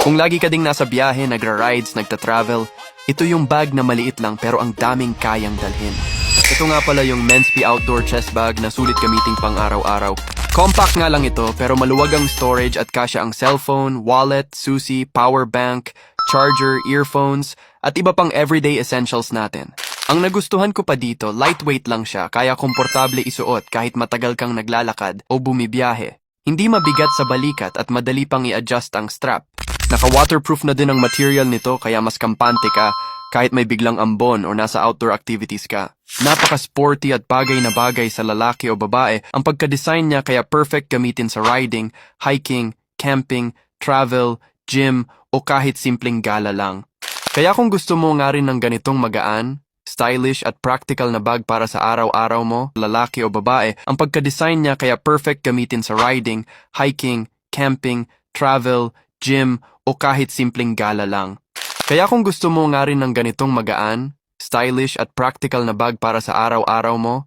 Kung lagi ka ding nasa biyahe, nagra-rides, nagta-travel, ito yung bag na maliit lang pero ang daming kayang dalhin. Ito nga pala yung Menspy Outdoor Chest Bag na sulit gamiting pang araw-araw. Compact nga lang ito pero maluwag ang storage at kasya ang cellphone, wallet, susi, power bank, charger, earphones, at iba pang everyday essentials natin. Ang nagustuhan ko pa dito, lightweight lang siya kaya komportable isuot kahit matagal kang naglalakad o bumibiyahe. Hindi mabigat sa balikat at madali pang i-adjust ang strap. Naka-waterproof na din ang material nito kaya mas kampante ka kahit may biglang ambon o nasa outdoor activities ka. Napaka-sporty at bagay na bagay sa lalaki o babae ang pagka-design niya kaya perfect gamitin sa riding, hiking, camping, travel, gym o kahit simpleng gala lang. Kaya kung gusto mo nga rin ng ganitong magaan, stylish at practical na bag para sa araw-araw mo, lalaki o babae, ang pagka-design niya kaya perfect gamitin sa riding, hiking, camping, travel, gym o kahit simpleng gala lang. Kaya kung gusto mo nga rin ng ganitong magaan, stylish at practical na bag para sa araw-araw mo,